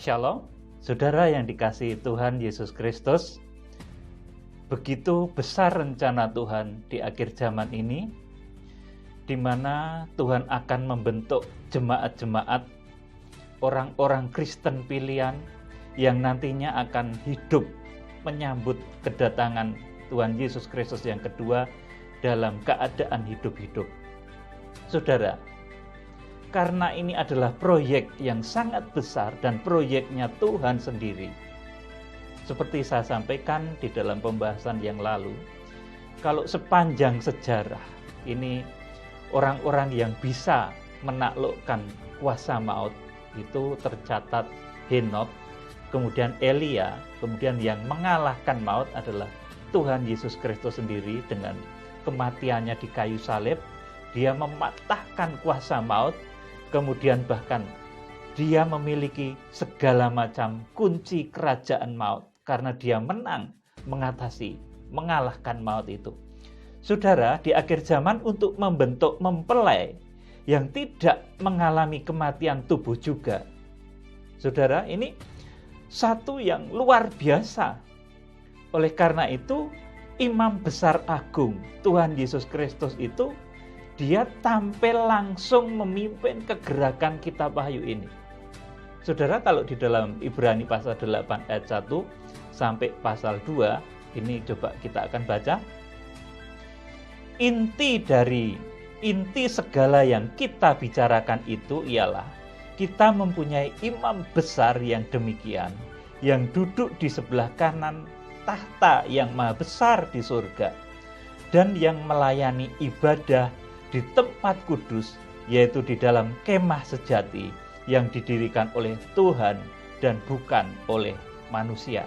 Shalom, saudara yang dikasihi Tuhan Yesus Kristus. Begitu besar rencana Tuhan di akhir zaman ini, di mana Tuhan akan membentuk jemaat-jemaat, orang-orang Kristen pilihan yang nantinya akan hidup menyambut kedatangan Tuhan Yesus Kristus yang kedua dalam keadaan hidup-hidup. Saudara, karena ini adalah proyek yang sangat besar dan proyeknya Tuhan sendiri. Seperti saya sampaikan di dalam pembahasan yang lalu, kalau sepanjang sejarah ini orang-orang yang bisa menaklukkan kuasa maut itu tercatat Henokh, kemudian Elia, kemudian yang mengalahkan maut adalah Tuhan Yesus Kristus sendiri dengan kematiannya di kayu salib. Dia mematahkan kuasa maut. Kemudian bahkan dia memiliki segala macam kunci kerajaan maut karena dia menang mengalahkan maut itu. Saudara, di akhir zaman untuk membentuk mempelai yang tidak mengalami kematian tubuh juga. Saudara, ini satu yang luar biasa. Oleh karena itu, Imam Besar Agung Tuhan Yesus Kristus itu dia tampil langsung memimpin kegerakan kitab Wahyu ini. Saudara, kalau di dalam Ibrani pasal 8 ayat 1 sampai pasal 2, ini coba kita akan baca. Inti segala yang kita bicarakan itu ialah kita mempunyai imam besar yang demikian, yang duduk di sebelah kanan tahta yang maha besar di surga, dan yang melayani ibadah di tempat kudus, yaitu di dalam kemah sejati yang didirikan oleh Tuhan dan bukan oleh manusia.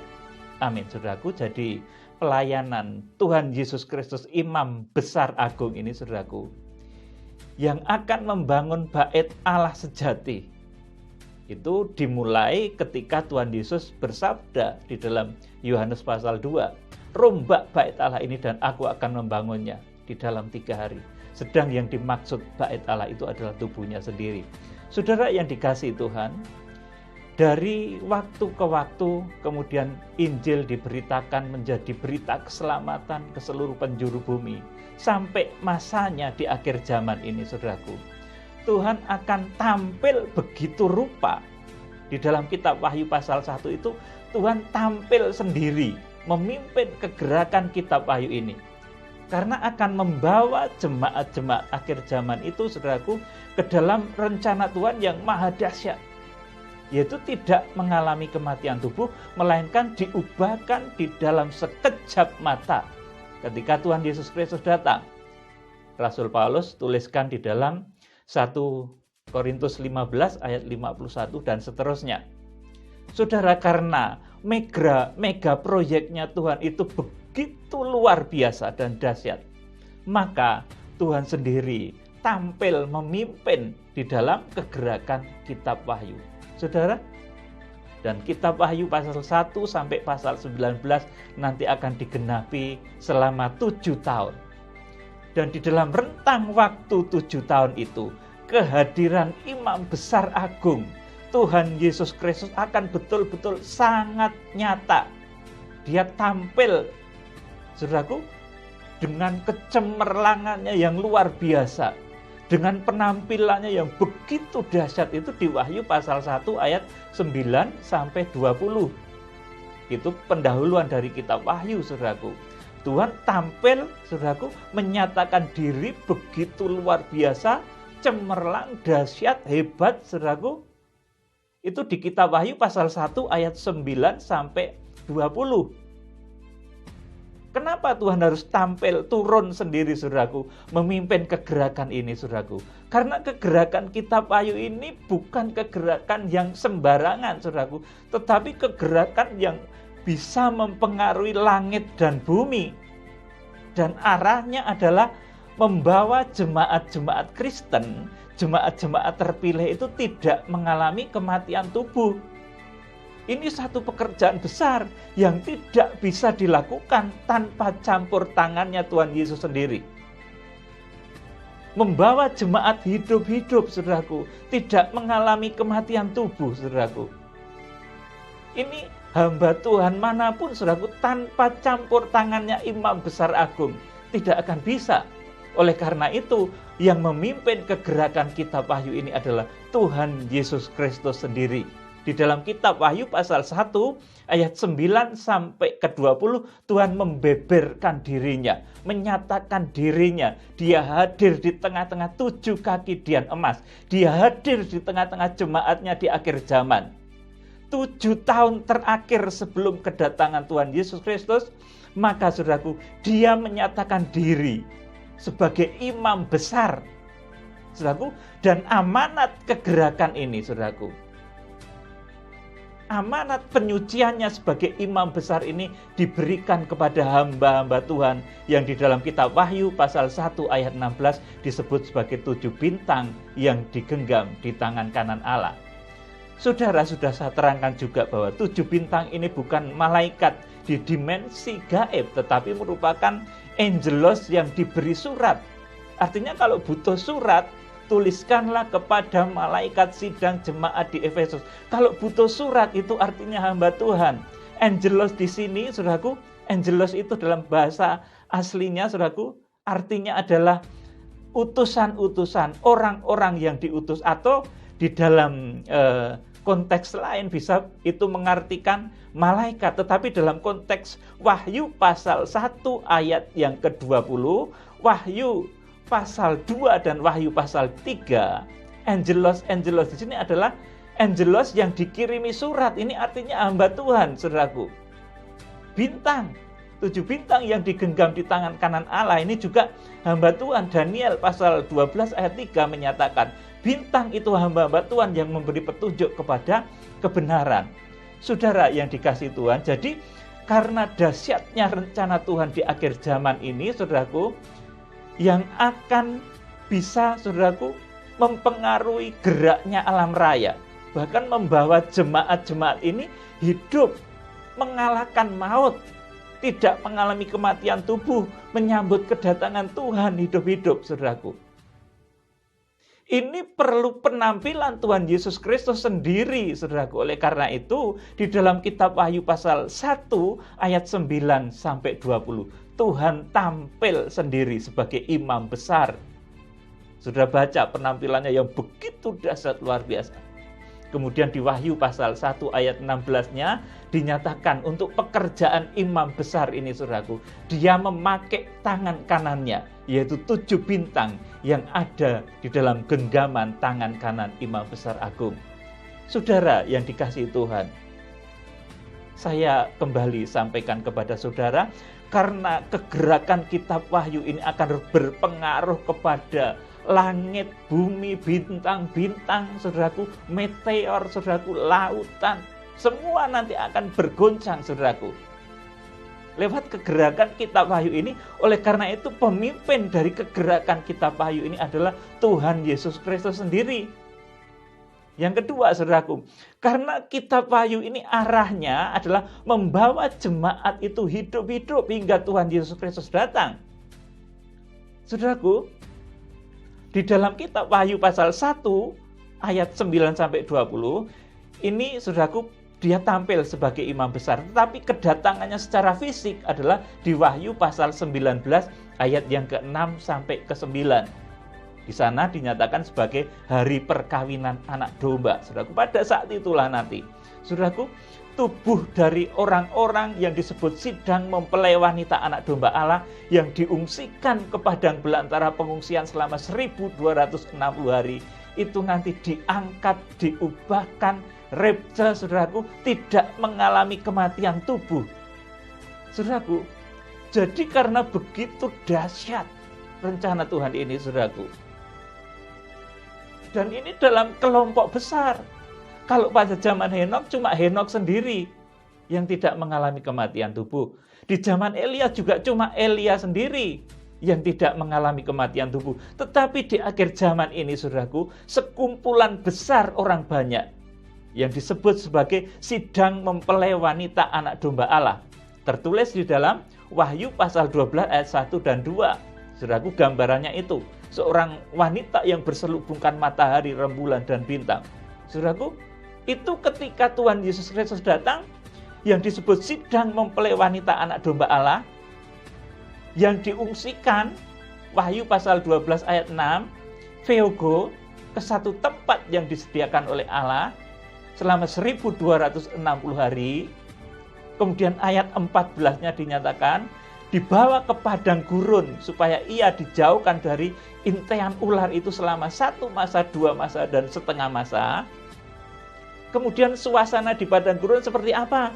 Amin, saudaraku. Jadi pelayanan Tuhan Yesus Kristus Imam Besar Agung ini, saudaraku, yang akan membangun bait Allah sejati, itu dimulai ketika Tuhan Yesus bersabda di dalam Yohanes pasal 2, rombak bait Allah ini dan aku akan membangunnya di dalam 3 hari. Sedang yang dimaksud bait Allah itu adalah tubuhnya sendiri. Saudara yang dikasihi Tuhan, dari waktu ke waktu kemudian Injil diberitakan menjadi berita keselamatan ke seluruh penjuru bumi. Sampai masanya di akhir zaman ini, saudaraku, Tuhan akan tampil begitu rupa. Di dalam kitab Wahyu pasal 1 itu Tuhan tampil sendiri memimpin kegerakan kitab Wahyu ini. Karena akan membawa jemaat-jemaat akhir zaman itu, saudaraku, ke dalam rencana Tuhan yang maha dahsyat. Yaitu tidak mengalami kematian tubuh, melainkan diubahkan di dalam sekejap mata. Ketika Tuhan Yesus Kristus datang, Rasul Paulus tuliskan di dalam 1 Korintus 15 ayat 51 dan seterusnya. Saudara, karena mega proyeknya Tuhan itu begitu luar biasa dan dahsyat, maka Tuhan sendiri tampil memimpin di dalam kegerakan kitab Wahyu. Saudara, dan kitab Wahyu pasal 1 sampai pasal 19 nanti akan digenapi selama 7 tahun. Dan di dalam rentang waktu 7 tahun itu, kehadiran Imam Besar Agung Tuhan Yesus Kristus akan betul-betul sangat nyata. Dia tampil, saudaraku, dengan kecemerlangannya yang luar biasa, dengan penampilannya yang begitu dahsyat itu di Wahyu pasal 1 ayat 9 sampai 20. Itu pendahuluan dari kitab Wahyu, saudaraku. Tuhan tampil, saudaraku, menyatakan diri begitu luar biasa, cemerlang, dahsyat, hebat, saudaraku. Itu di kitab Wahyu pasal 1 ayat 9 sampai 20. Kenapa Tuhan harus tampil turun sendiri, saudaraku, memimpin kegerakan ini, saudaraku? Karena kegerakan kitab Wahyu ini bukan kegerakan yang sembarangan, saudaraku, tetapi kegerakan yang bisa mempengaruhi langit dan bumi. Dan arahnya adalah membawa jemaat-jemaat Kristen, jemaat-jemaat terpilih itu tidak mengalami kematian tubuh. Ini satu pekerjaan besar yang tidak bisa dilakukan tanpa campur tangannya Tuhan Yesus sendiri. Membawa jemaat hidup-hidup, saudaraku, tidak mengalami kematian tubuh, saudaraku. Ini hamba Tuhan manapun, saudaraku, tanpa campur tangannya Imam Besar Agung tidak akan bisa. Oleh karena itu, yang memimpin kegerakan kitab Wahyu ini adalah Tuhan Yesus Kristus sendiri. Di dalam kitab Wahyu pasal 1 ayat 9 sampai ke 20, Tuhan membeberkan dirinya, menyatakan dirinya. Dia hadir di tengah-tengah 7 kaki dian emas. Dia hadir di tengah-tengah jemaatnya di akhir zaman. 7 tahun terakhir sebelum kedatangan Tuhan Yesus Kristus, maka saudaraku, dia menyatakan diri sebagai imam besar, saudaraku, dan amanat kegerakan ini, saudaraku, amanat penyuciannya sebagai imam besar ini diberikan kepada hamba-hamba Tuhan yang di dalam kitab Wahyu pasal 1 ayat 16 disebut sebagai 7 bintang yang digenggam di tangan kanan Allah. Saudara, sudah saya terangkan juga bahwa 7 bintang ini bukan malaikat di dimensi gaib, tetapi merupakan angelos yang diberi surat. Artinya kalau butuh surat, tuliskanlah kepada malaikat sidang jemaat di Efesus. Kalau butuh surat, itu artinya hamba Tuhan. Angelos di sini, saudaraku, angelos itu dalam bahasa aslinya, saudaraku, artinya adalah utusan-utusan, orang-orang yang diutus, atau di dalam konteks lain bisa itu mengartikan malaikat. Tetapi dalam konteks Wahyu pasal 1 ayat yang ke-20, Wahyu pasal 2 dan Wahyu pasal 3, angelos di sini adalah angelos yang dikirimi surat. Ini artinya hamba Tuhan, saudaraku. Bintang, 7 bintang yang digenggam di tangan kanan Allah ini juga hamba Tuhan. Daniel pasal 12 ayat 3 menyatakan, bintang itu hamba-hamba Tuhan yang memberi petunjuk kepada kebenaran. Saudara yang dikasihi Tuhan, jadi karena dahsyatnya rencana Tuhan di akhir zaman ini, saudaraku, yang akan bisa, saudaraku, mempengaruhi geraknya alam raya, bahkan membawa jemaat-jemaat ini hidup, mengalahkan maut, tidak mengalami kematian tubuh, menyambut kedatangan Tuhan hidup-hidup, saudaraku. Ini perlu penampilan Tuhan Yesus Kristus sendiri, saudaraku. Oleh karena itu, di dalam kitab Wahyu pasal 1 ayat 9 sampai 20, Tuhan tampil sendiri sebagai imam besar. Sudah baca penampilannya yang begitu dahsyat, luar biasa. Kemudian di Wahyu pasal 1 ayat 16-nya dinyatakan untuk pekerjaan imam besar ini, saudaraku. Dia memakai tangan kanannya, yaitu 7 bintang yang ada di dalam genggaman tangan kanan imam besar agung. Saudara yang dikasihi Tuhan, saya kembali sampaikan kepada saudara, karena kegerakan kitab Wahyu ini akan berpengaruh kepada langit, bumi, bintang-bintang, saudaraku, meteor, saudaraku, lautan, semua nanti akan bergoncang, saudaraku. Lewat kegerakan kitab Wahyu ini, oleh karena itu pemimpin dari kegerakan kitab Wahyu ini adalah Tuhan Yesus Kristus sendiri. Yang kedua, saudaraku, karena kitab Wahyu ini arahnya adalah membawa jemaat itu hidup-hidup hingga Tuhan Yesus Kristus datang. Saudaraku, di dalam kitab Wahyu pasal 1 ayat 9 sampai 20, ini, saudaraku, dia tampil sebagai imam besar, tetapi kedatangannya secara fisik adalah di Wahyu pasal 19 ayat yang ke-6 sampai ke-9. Di sana dinyatakan sebagai hari perkawinan anak domba. Saudaraku, pada saat itulah nanti, saudaraku, tubuh dari orang-orang yang disebut sidang mempelai wanita anak domba Allah yang diungsikan ke padang belantara pengungsian selama 1260 hari, itu nanti diangkat, diubahkan, rapture, saudaraku, tidak mengalami kematian tubuh. Saudaraku, jadi karena begitu dahsyat rencana Tuhan ini, saudaraku, dan ini dalam kelompok besar. Kalau pada zaman Henokh, cuma Henokh sendiri yang tidak mengalami kematian tubuh. Di zaman Elia juga cuma Elia sendiri yang tidak mengalami kematian tubuh. Tetapi di akhir zaman ini, saudaraku, sekumpulan besar orang banyak yang disebut sebagai sidang mempelai wanita anak domba Allah. Tertulis di dalam Wahyu pasal 12 ayat 1 dan 2. Saudaraku, gambarannya itu seorang wanita yang berselubungkan matahari, rembulan, dan bintang. Saudaraku, Itu ketika Tuhan Yesus Kristus datang, yang disebut sidang mempelai wanita anak domba Allah, yang diungsikan Wahyu pasal 12 ayat 6, Theogo, ke satu tempat yang disediakan oleh Allah selama 1260 hari. Kemudian ayat 14-nya dinyatakan, dibawa ke padang gurun supaya ia dijauhkan dari intean ular itu selama 1 masa, 2 masa, dan setengah masa. Kemudian suasana di padang gurun seperti apa?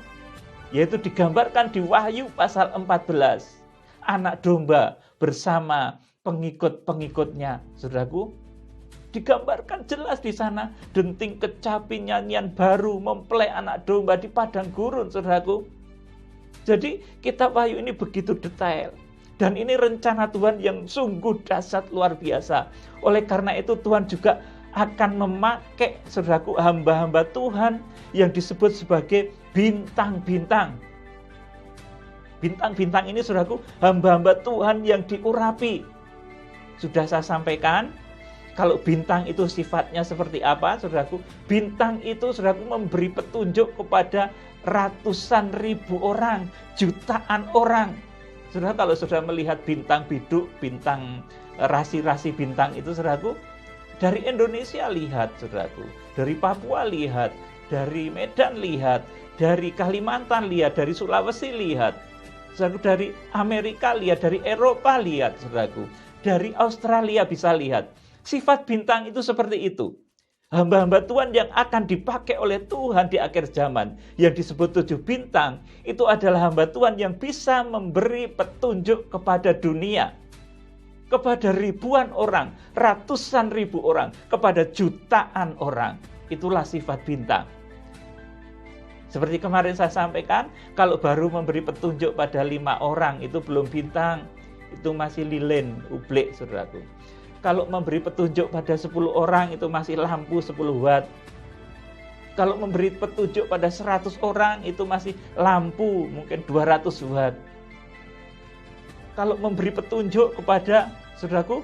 Yaitu digambarkan di Wahyu pasal 14. Anak domba bersama pengikut-pengikutnya, saudaraku. Digambarkan jelas di sana, denting kecapi, nyanyian baru, mempelai anak domba di padang gurun, saudaraku. Jadi kitab Wahyu ini begitu detail. Dan ini rencana Tuhan yang sungguh dahsyat luar biasa. Oleh karena itu Tuhan juga akan memakai, saudaraku, hamba-hamba Tuhan yang disebut sebagai bintang-bintang. Bintang-bintang ini, saudaraku, hamba-hamba Tuhan yang diurapi. Sudah saya sampaikan, kalau bintang itu sifatnya seperti apa, saudaraku? Bintang itu, saudaraku, memberi petunjuk kepada ratusan ribu orang, jutaan orang. Saudara, kalau sudah melihat bintang biduk, bintang rasi-rasi bintang itu, saudaraku, dari Indonesia lihat, saudaraku, dari Papua lihat, dari Medan lihat, dari Kalimantan lihat, dari Sulawesi lihat, saudaraku, dari Amerika lihat, dari Eropa lihat, saudaraku, dari Australia bisa lihat. Sifat bintang itu seperti itu. Hamba-hamba Tuhan yang akan dipakai oleh Tuhan di akhir zaman, yang disebut 7 bintang, itu adalah hamba Tuhan yang bisa memberi petunjuk kepada dunia, kepada ribuan orang, ratusan ribu orang, kepada jutaan orang. Itulah sifat bintang. Seperti kemarin saya sampaikan, kalau baru memberi petunjuk pada 5 orang, itu belum bintang, itu masih lilin, ublek, saudaraku. Kalau memberi petunjuk pada 10 orang, itu masih lampu 10 watt. Kalau memberi petunjuk pada 100 orang, itu masih lampu mungkin 200 watt. Kalau memberi petunjuk kepada, saudaraku,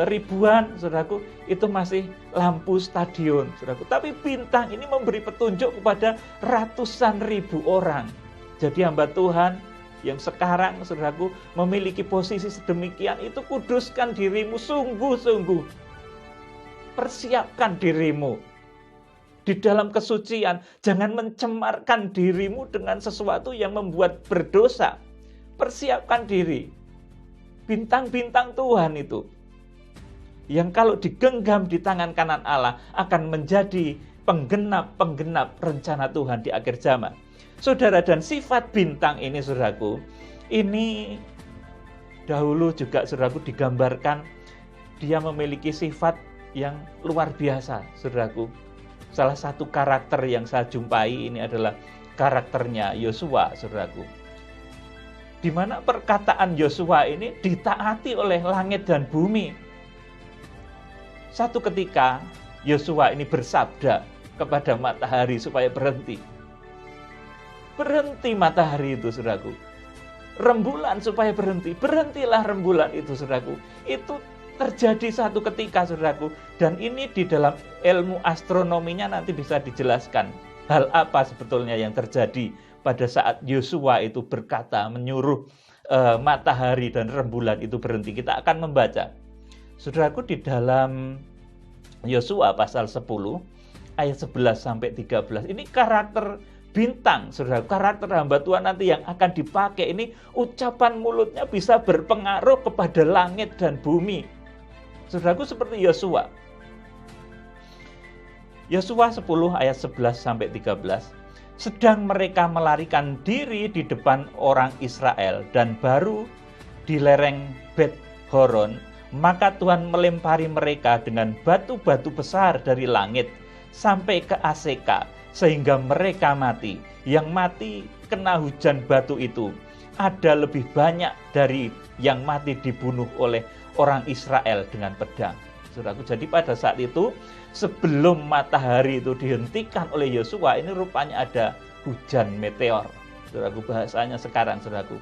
ribuan, saudaraku, itu masih lampu stadion, saudaraku. Tapi bintang ini memberi petunjuk kepada ratusan ribu orang. Jadi hamba Tuhan yang sekarang, saudaraku, memiliki posisi sedemikian, itu kuduskan dirimu sungguh-sungguh. Persiapkan dirimu di dalam kesucian. Jangan mencemarkan dirimu dengan sesuatu yang membuat berdosa. Persiapkan diri. Bintang-bintang Tuhan itu, yang kalau digenggam di tangan kanan Allah, akan menjadi penggenap-penggenap rencana Tuhan di akhir zaman. Saudara, dan sifat bintang ini, saudaraku, ini dahulu juga, saudaraku, digambarkan dia memiliki sifat yang luar biasa, saudaraku. Salah satu karakter yang saya jumpai ini adalah karakternya Yosua, saudaraku. Di mana perkataan Yosua ini ditaati oleh langit dan bumi. Satu ketika Yosua ini bersabda kepada matahari supaya berhenti. Berhenti matahari itu, saudaraku. Rembulan supaya berhenti. Berhentilah rembulan itu, saudaraku. Itu terjadi satu ketika, saudaraku. Dan ini di dalam ilmu astronominya nanti bisa dijelaskan. Hal apa sebetulnya yang terjadi pada saat Yosua itu berkata, menyuruh matahari dan rembulan itu berhenti. Kita akan membaca. Saudaraku, di dalam Yosua pasal 10 ayat 11 sampai 13. Ini karakter bintang, saudara. Karakter hamba Tuhan nanti yang akan dipakai ini, ucapan mulutnya bisa berpengaruh kepada langit dan bumi. Saudaraku, seperti Yosua. Yosua 10 ayat 11 sampai 13. Sedang mereka melarikan diri di depan orang Israel dan baru di lereng Bet Horon, maka Tuhan melempari mereka dengan batu-batu besar dari langit sampai ke Aseka, sehingga mereka mati. Yang mati kena hujan batu itu ada lebih banyak dari yang mati dibunuh oleh orang Israel dengan pedang. Saudaraku, jadi pada saat itu, sebelum matahari itu dihentikan oleh Yosua, ini rupanya ada hujan meteor. Saudaraku, bahasanya sekarang, saudaraku.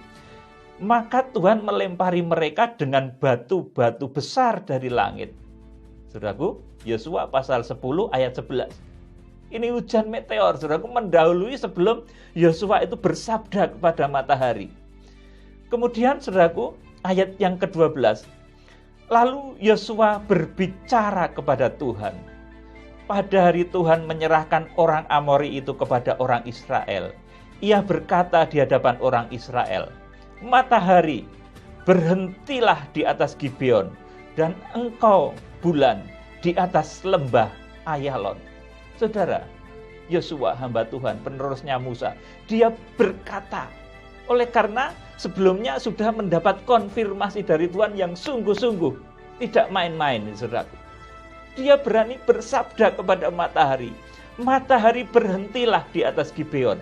Maka Tuhan melempari mereka dengan batu-batu besar dari langit. Saudaraku, Yosua pasal 10 ayat 11. Ini hujan meteor, saudaraku, mendahului sebelum Yosua itu bersabda kepada matahari. Kemudian, saudaraku, ayat yang ke-12. Lalu Yosua berbicara kepada Tuhan. Pada hari Tuhan menyerahkan orang Amori itu kepada orang Israel. Ia berkata di hadapan orang Israel, matahari, berhentilah di atas Gibeon, dan engkau, bulan, di atas lembah Ayalon. Saudara, Yosua hamba Tuhan, penerusnya Musa, dia berkata, oleh karena sebelumnya sudah mendapat konfirmasi dari Tuhan yang sungguh-sungguh, tidak main-main, saudaraku. Dia berani bersabda kepada matahari, matahari berhentilah di atas Gibeon,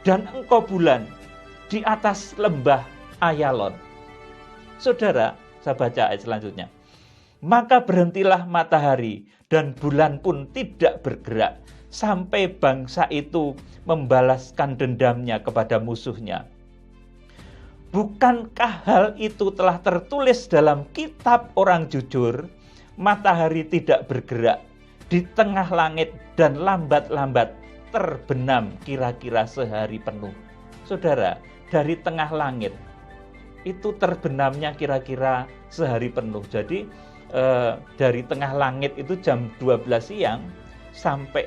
dan engkau bulan di atas lembah Ayalon. Saudara, saya baca ayat selanjutnya. Maka berhentilah matahari dan bulan pun tidak bergerak sampai bangsa itu membalaskan dendamnya kepada musuhnya. Bukankah hal itu telah tertulis dalam kitab orang jujur? Matahari tidak bergerak di tengah langit dan lambat-lambat terbenam kira-kira sehari penuh. Saudara, dari tengah langit itu terbenamnya kira-kira sehari penuh. Jadi dari tengah langit itu jam 12 siang sampai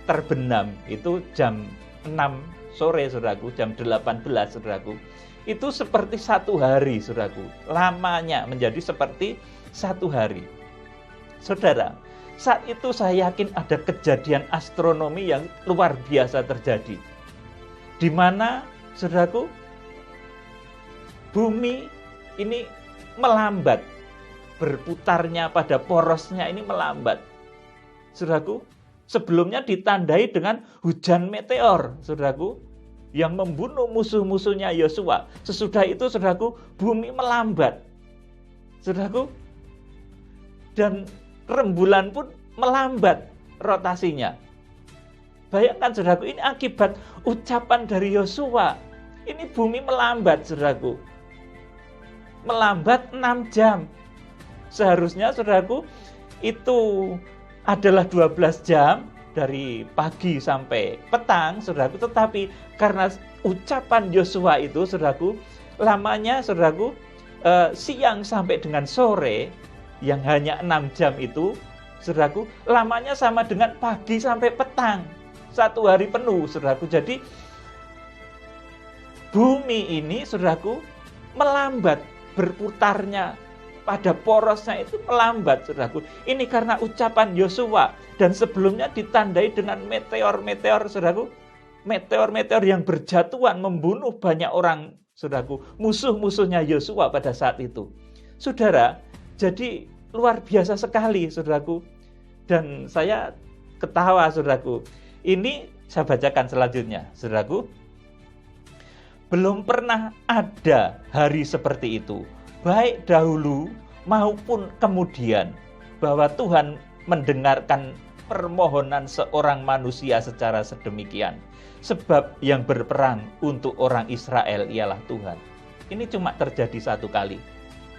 terbenam itu jam 6 sore, saudaraku, jam 18, saudaraku. Itu seperti satu hari, saudaraku. Lamanya menjadi seperti satu hari. Saudara, saat itu saya yakin ada kejadian astronomi yang luar biasa terjadi. Di mana, saudaraku, bumi ini melambat. Berputarnya pada porosnya ini melambat. Saudaraku, sebelumnya ditandai dengan hujan meteor, saudaraku, yang membunuh musuh-musuhnya Yosua. Sesudah itu, saudaraku, bumi melambat. Saudaraku, dan rembulan pun melambat rotasinya. Bayangkan, saudaraku, ini akibat ucapan dari Yosua. Ini bumi melambat, saudaraku. Melambat 6 jam. Seharusnya, saudaraku, itu adalah 12 jam dari pagi sampai petang, saudaraku. Tetapi karena ucapan Yosua itu, saudaraku, lamanya, saudaraku, siang sampai dengan sore, yang hanya 6 jam itu, saudaraku, lamanya sama dengan pagi sampai petang. Satu hari penuh, saudaraku. Jadi, bumi ini, saudaraku, melambat berputarnya. Pada porosnya itu melambat, saudaraku. Ini karena ucapan Yosua. Dan sebelumnya ditandai dengan meteor-meteor, saudaraku. Meteor-meteor yang berjatuhan membunuh banyak orang, saudaraku. Musuh-musuhnya Yosua pada saat itu. Saudara, jadi luar biasa sekali, saudaraku. Dan saya ketawa, saudaraku. Ini saya bacakan selanjutnya, saudaraku. Belum pernah ada hari seperti itu, baik dahulu maupun kemudian, bahwa Tuhan mendengarkan permohonan seorang manusia secara sedemikian. Sebab yang berperang untuk orang Israel ialah Tuhan. Ini cuma terjadi satu kali,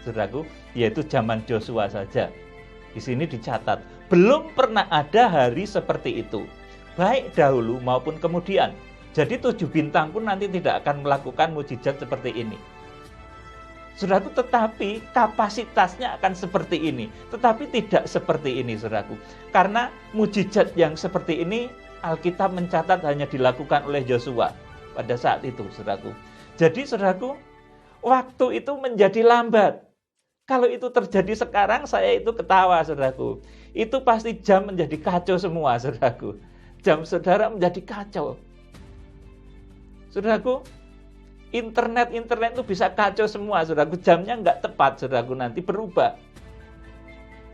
saudaraku, yaitu zaman Yosua saja. Di sini dicatat, belum pernah ada hari seperti itu, baik dahulu maupun kemudian. Jadi 7 bintang pun nanti tidak akan melakukan mukjizat seperti ini. Saudaraku, tetapi kapasitasnya akan seperti ini. Tetapi tidak seperti ini, saudaraku. Karena mukjizat yang seperti ini, Alkitab mencatat hanya dilakukan oleh Yosua pada saat itu, saudaraku. Jadi, saudaraku, waktu itu menjadi lambat. Kalau itu terjadi sekarang, saya itu ketawa, saudaraku. Itu pasti jam menjadi kacau semua, saudaraku. Jam saudara menjadi kacau. Saudaraku, internet itu bisa kacau semua, saudaraku. Jamnya nggak tepat, saudaraku, nanti berubah.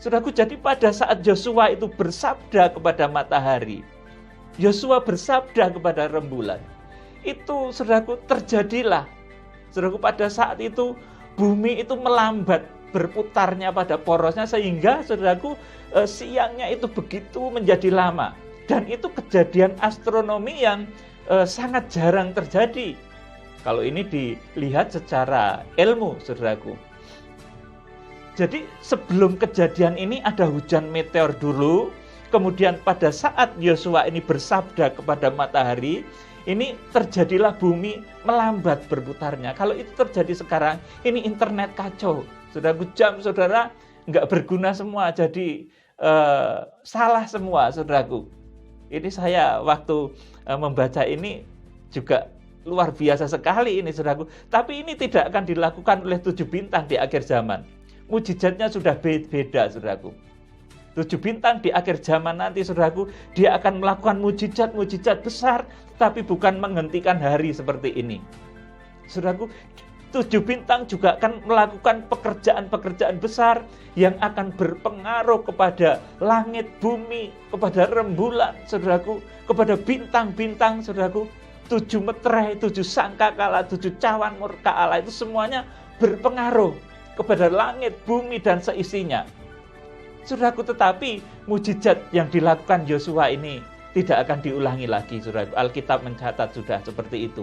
Saudaraku, jadi pada saat Yosua itu bersabda kepada matahari, Yosua bersabda kepada rembulan, itu, saudaraku, terjadilah. Saudaraku, pada saat itu bumi itu melambat berputarnya pada porosnya, sehingga, saudaraku, siangnya itu begitu menjadi lama. Dan itu kejadian astronomi yang sangat jarang terjadi. Kalau ini dilihat secara ilmu, saudaraku. Jadi sebelum kejadian ini ada hujan meteor dulu, Kemudian pada saat Yosua ini bersabda kepada matahari, ini terjadilah bumi melambat berputarnya. Kalau itu terjadi sekarang, ini internet kacau. Saudaraku, jam saudara nggak berguna semua, jadi salah semua, saudaraku. Ini saya waktu membaca ini juga luar biasa sekali ini, saudaraku. Tapi ini tidak akan dilakukan oleh 7 bintang di akhir zaman. Mujizatnya sudah beda, saudaraku. 7 bintang di akhir zaman nanti, saudaraku, dia akan melakukan mujizat-mujizat besar, tapi bukan menghentikan hari seperti ini. Saudaraku, 7 bintang juga akan melakukan pekerjaan-pekerjaan besar yang akan berpengaruh kepada langit, bumi, kepada rembulan, saudaraku, kepada bintang-bintang, saudaraku. 7 meterai, 7 sangkakala, 7 cawan murka Allah, itu semuanya berpengaruh kepada langit, bumi, dan seisinya. Saudaraku, tetapi mujizat yang dilakukan Yosua ini tidak akan diulangi lagi, saudaraku. Alkitab mencatat sudah seperti itu.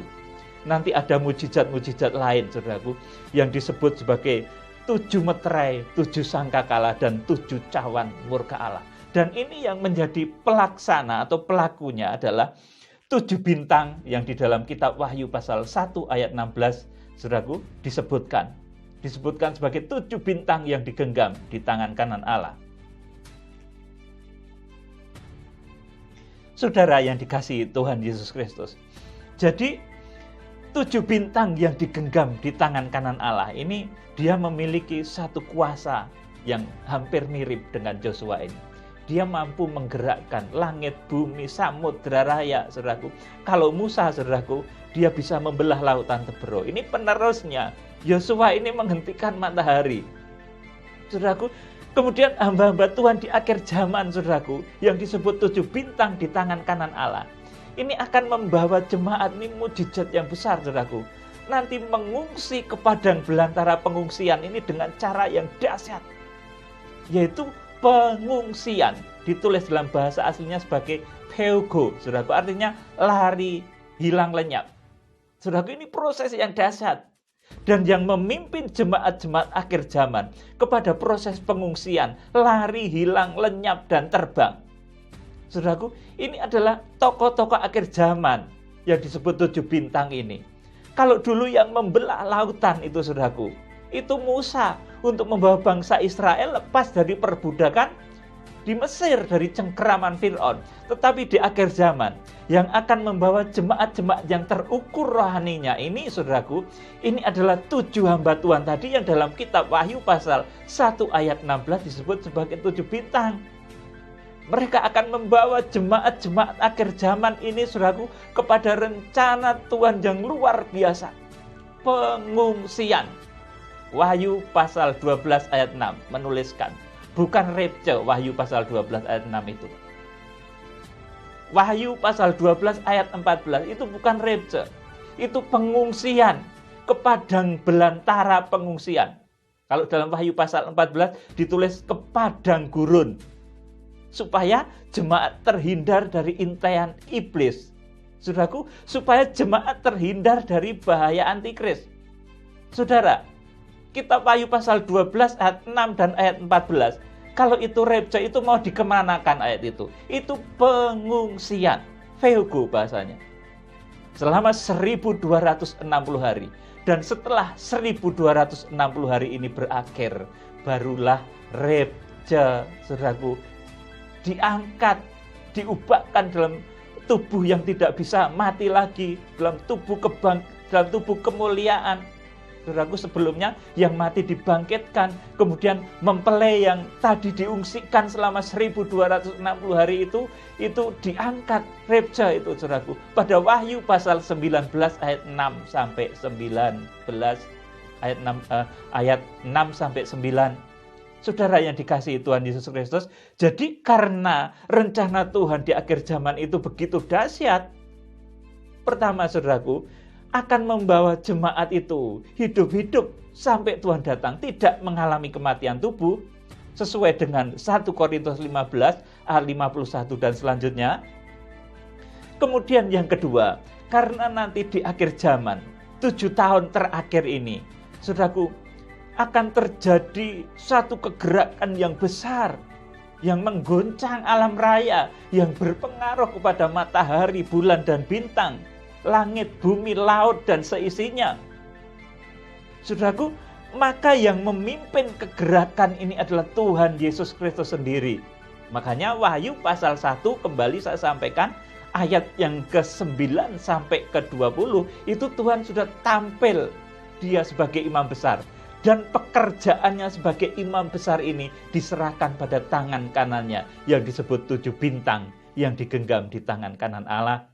Nanti ada mujizat-mujizat lain, saudaraku, yang disebut sebagai 7 meterai, 7 sangkakala, dan 7 cawan murka Allah. Dan ini yang menjadi pelaksana atau pelakunya adalah 7 bintang yang di dalam kitab Wahyu pasal 1 ayat 16, saudaraku, disebutkan sebagai 7 bintang yang digenggam di tangan kanan Allah. Saudara yang dikasihi Tuhan Yesus Kristus. Jadi 7 bintang yang digenggam di tangan kanan Allah ini, dia memiliki satu kuasa yang hampir mirip dengan Yosua ini. Dia mampu menggerakkan langit, bumi, samudra raya, saudaraku. Kalau Musa, saudaraku, dia bisa membelah lautan Tebero. Ini penerusnya. Yosua ini menghentikan matahari. Saudaraku, kemudian hamba-hamba Tuhan di akhir zaman, saudaraku, yang disebut 7 bintang di tangan kanan Allah, ini akan membawa jemaat ini mujizat yang besar, saudaraku. Nanti mengungsi ke padang belantara pengungsian ini dengan cara yang dahsyat, yaitu pengungsian. Ditulis dalam bahasa aslinya sebagai peugo, saudaraku, artinya lari, hilang lenyap. Saudaraku, ini proses yang dahsyat. Dan yang memimpin jemaat-jemaat akhir zaman kepada proses pengungsian, lari, hilang, lenyap, dan terbang. Saudaraku, ini adalah tokoh-tokoh akhir zaman yang disebut 7 bintang ini. Kalau dulu yang membelah lautan itu, saudaraku, itu Musa untuk membawa bangsa Israel lepas dari perbudakan di Mesir, dari cengkeraman Fir'aun. Tetapi di akhir zaman, yang akan membawa jemaat-jemaat yang terukur rohaninya ini, saudaraku, ini adalah 7 hamba Tuhan tadi yang dalam kitab Wahyu pasal 1 ayat 16 disebut sebagai 7 bintang. Mereka akan membawa jemaat-jemaat akhir zaman ini, saudaraku, kepada rencana Tuhan yang luar biasa. Pengungsian. Wahyu pasal 12 ayat 6 menuliskan, bukan rapture, Wahyu pasal 12 ayat 6 itu. Wahyu pasal 12 ayat 14 itu bukan rapture. Itu pengungsian ke padang belantara pengungsian. Kalau dalam Wahyu pasal 14 ditulis ke padang gurun. Supaya jemaat terhindar dari intaian iblis. Saudaraku, supaya jemaat terhindar dari bahaya antikris. Saudara, kitab Wahyu pasal 12 ayat 6 dan ayat 14. Kalau itu rapture, itu mau dikemanakan ayat itu? Itu pengungsian. Peugo bahasanya. Selama 1260 hari. Dan setelah 1260 hari ini berakhir, barulah rapture, saudaraku, diangkat, diubahkan dalam tubuh yang tidak bisa mati lagi, dalam tubuh kemuliaan. Saudaraku, sebelumnya yang mati dibangkitkan, kemudian mempelai yang tadi diungsikan selama 1260 hari itu diangkat, rapture itu, saudaraku. Pada Wahyu pasal 19 ayat 6 sampai 19 ayat 6 sampai 9. Saudara yang dikasihi Tuhan Yesus Kristus, jadi karena rencana Tuhan di akhir zaman itu begitu dahsyat, pertama, saudaraku, akan membawa jemaat itu hidup-hidup sampai Tuhan datang, tidak mengalami kematian tubuh, sesuai dengan 1 Korintus 15 ayat 51 dan selanjutnya. Kemudian yang kedua, karena nanti di akhir zaman, 7 tahun terakhir ini, saudaraku, akan terjadi satu kegerakan yang besar yang menggoncang alam raya, yang berpengaruh kepada matahari, bulan, dan bintang, langit, bumi, laut, dan seisinya. Saudaraku, maka yang memimpin kegerakan ini adalah Tuhan Yesus Kristus sendiri. Makanya Wahyu pasal 1 kembali saya sampaikan, ayat yang ke-9 sampai ke-20, itu Tuhan sudah tampil dia sebagai imam besar. Dan pekerjaannya sebagai imam besar ini diserahkan pada tangan kanannya yang disebut 7 bintang yang digenggam di tangan kanan Allah.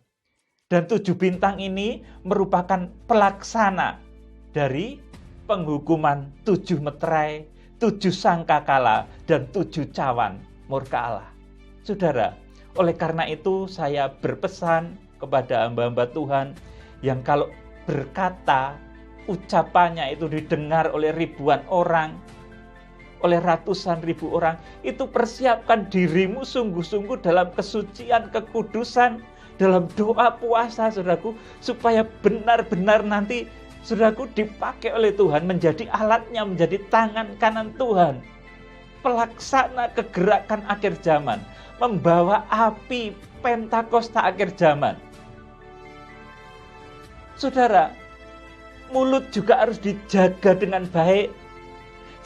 Dan 7 bintang ini merupakan pelaksana dari penghukuman 7 meterai, 7 sangkakala, dan 7 cawan murka Allah. Saudara, oleh karena itu saya berpesan kepada hamba-hamba Tuhan yang kalau berkata, ucapannya itu didengar oleh ribuan orang, oleh ratusan ribu orang, itu persiapkan dirimu sungguh-sungguh dalam kesucian, kekudusan, dalam doa puasa, saudaraku, supaya benar-benar nanti, saudaraku, dipakai oleh Tuhan, menjadi alatnya, menjadi tangan kanan Tuhan, pelaksana kegerakan akhir zaman, membawa api Pentakosta akhir zaman. Saudara, mulut juga harus dijaga dengan baik.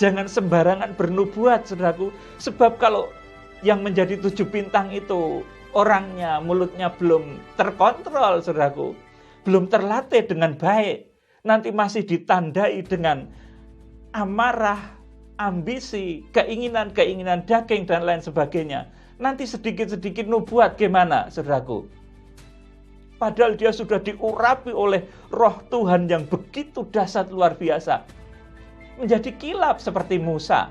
Jangan sembarangan bernubuat, saudaraku. Sebab kalau yang menjadi 7 bintang itu orangnya, mulutnya belum terkontrol, saudaraku, belum terlatih dengan baik, nanti masih ditandai dengan amarah, ambisi, keinginan-keinginan daging, dan lain sebagainya. Nanti sedikit-sedikit nubuat gimana, saudaraku? Padahal dia sudah diurapi oleh roh Tuhan yang begitu dahsyat luar biasa. Menjadi kilap seperti Musa.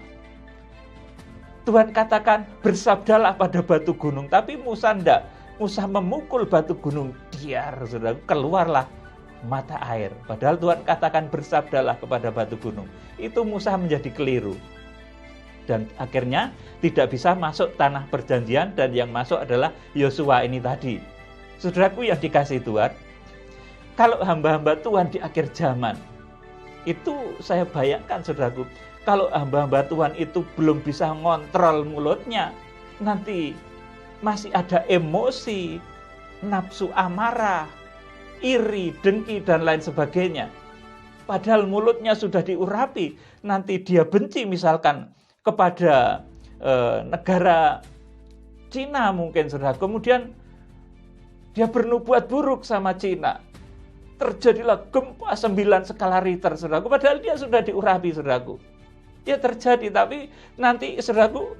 Tuhan katakan, bersabdalah pada batu gunung. Tapi Musa enggak. Musa memukul batu gunung. Diar, saudara, keluarlah mata air. Padahal Tuhan katakan, bersabdalah kepada batu gunung. Itu Musa menjadi keliru. Dan akhirnya tidak bisa masuk tanah perjanjian. Dan yang masuk adalah Yosua ini tadi. Saudaraku yang dikasihi Tuhan, kalau hamba-hamba Tuhan di akhir zaman, itu saya bayangkan, saudaraku, kalau hamba-hamba Tuhan itu belum bisa ngontrol mulutnya, nanti masih ada emosi, nafsu amarah, iri, dengki, dan lain sebagainya. Padahal mulutnya sudah diurapi, nanti dia benci misalkan kepada negara Cina mungkin, saudara. Kemudian dia bernubuat buruk sama Cina. Terjadilah gempa 9 skala Richter, saudaraku. Padahal dia sudah diurapi, saudaraku. Ya terjadi, tapi nanti, saudaraku,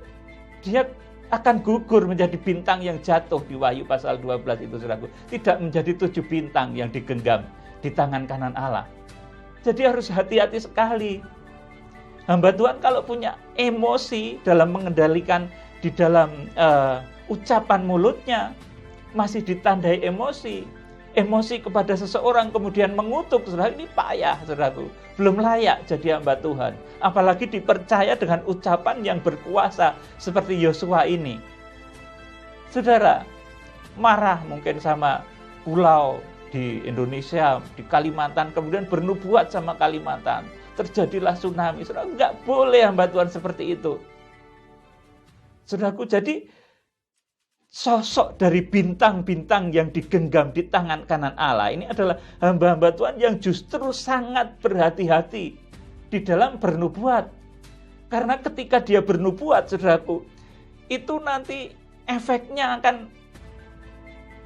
dia akan gugur menjadi bintang yang jatuh di Wahyu pasal 12 itu, saudaraku. Tidak menjadi 7 bintang yang digenggam di tangan kanan Allah. Jadi harus hati-hati sekali. Hamba Tuhan kalau punya emosi dalam mengendalikan di dalam ucapan mulutnya, masih ditandai emosi kepada seseorang, kemudian mengutuk, saudara, ini payah, saudaraku, belum layak jadi hamba Tuhan, apalagi dipercaya dengan ucapan yang berkuasa seperti Yosua ini. Saudara, marah mungkin sama pulau di Indonesia, di Kalimantan, kemudian bernubuat sama Kalimantan, terjadilah tsunami. Saudara, nggak boleh hamba Tuhan seperti itu, saudaraku. Jadi sosok dari bintang-bintang yang digenggam di tangan kanan Allah ini adalah hamba-hamba Tuhan yang justru sangat berhati-hati di dalam bernubuat. Karena ketika dia bernubuat, saudaraku, itu nanti efeknya akan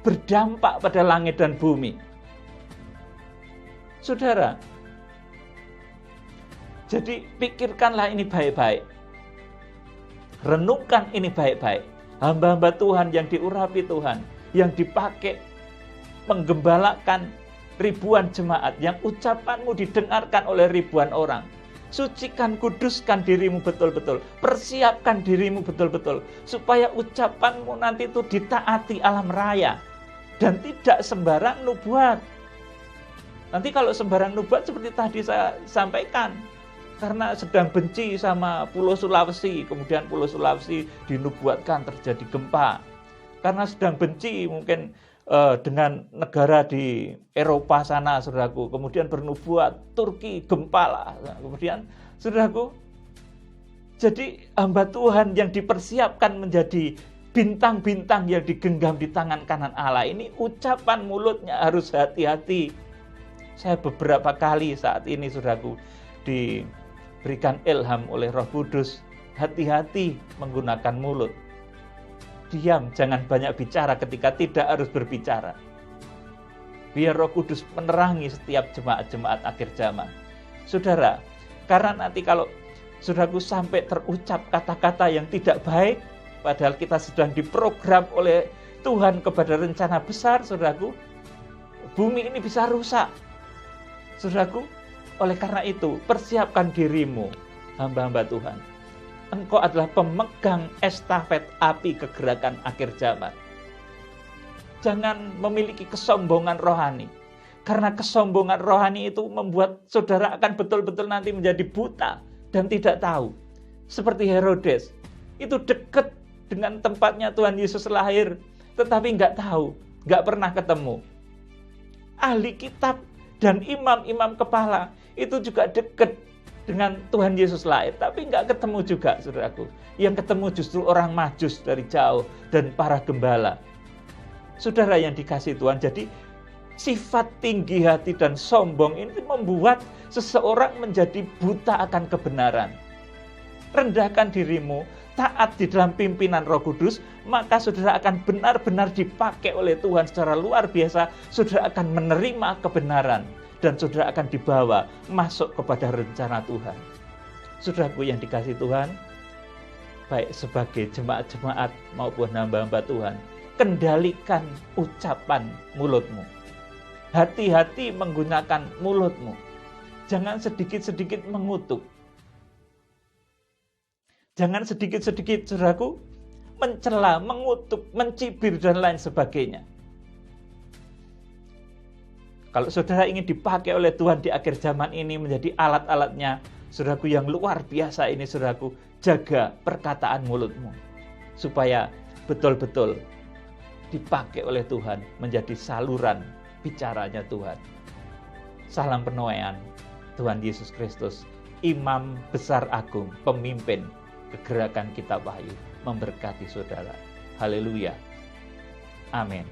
berdampak pada langit dan bumi. Saudara, jadi pikirkanlah ini baik-baik. Renungkan ini baik-baik. Hamba-hamba Tuhan yang diurapi Tuhan, yang dipakai menggembalakan ribuan jemaat, yang ucapanmu didengarkan oleh ribuan orang. Sucikan, kuduskan dirimu betul-betul, persiapkan dirimu betul-betul, supaya ucapanmu nanti itu ditaati alam raya, dan tidak sembarang nubuat. Nanti kalau sembarang nubuat seperti tadi saya sampaikan, karena sedang benci sama Pulau Sulawesi, kemudian Pulau Sulawesi dinubuatkan terjadi gempa. Karena sedang benci mungkin dengan negara di Eropa sana, saudaraku, kemudian bernubuat Turki gempa lah. Kemudian, saudaraku, Jadi hamba Tuhan yang dipersiapkan menjadi bintang-bintang yang digenggam di tangan kanan Allah ini, ucapan mulutnya harus hati-hati. Saya beberapa kali saat ini, saudaraku, diberikan ilham oleh Roh Kudus, hati-hati menggunakan mulut. Diam, jangan banyak bicara ketika tidak harus berbicara. Biar Roh Kudus menerangi setiap jemaat-jemaat akhir zaman. Saudara, karena nanti kalau saudaraku sampai terucap kata-kata yang tidak baik, padahal kita sedang diprogram oleh Tuhan kepada rencana besar, saudaraku, bumi ini bisa rusak. Saudaraku, oleh karena itu, persiapkan dirimu, hamba-hamba Tuhan. Engkau adalah pemegang estafet api kegerakan akhir zaman. Jangan memiliki kesombongan rohani. Karena kesombongan rohani itu membuat saudara akan betul-betul nanti menjadi buta dan tidak tahu. Seperti Herodes, itu dekat dengan tempatnya Tuhan Yesus lahir, tetapi nggak tahu, nggak pernah ketemu. Ahli kitab dan imam-imam kepala itu juga dekat dengan Tuhan Yesus lahir, tapi nggak ketemu juga, saudaraku. Yang ketemu justru orang Majus dari jauh dan para gembala. Saudara yang dikasihi Tuhan, jadi sifat tinggi hati dan sombong ini membuat seseorang menjadi buta akan kebenaran. Rendahkan dirimu, taat di dalam pimpinan Roh Kudus, maka saudara akan benar-benar dipakai oleh Tuhan secara luar biasa. Saudara akan menerima kebenaran dan saudara akan dibawa masuk kepada rencana Tuhan. Saudaraku yang dikasihi Tuhan, baik sebagai jemaat-jemaat maupun hamba-hamba Tuhan, kendalikan ucapan mulutmu. Hati-hati menggunakan mulutmu. Jangan sedikit-sedikit mengutuk. Jangan sedikit-sedikit, saudaraku, mencela, mengutuk, mencibir, dan lain sebagainya. Kalau saudara ingin dipakai oleh Tuhan di akhir zaman ini menjadi alat-alatnya, saudaraku yang luar biasa ini, saudaraku, jaga perkataan mulutmu. Supaya betul-betul dipakai oleh Tuhan menjadi saluran bicaranya Tuhan. Salam penuaian Tuhan Yesus Kristus, Imam Besar Agung, pemimpin kegerakan Kitab Wahyu, memberkati saudara. Haleluya. Amin.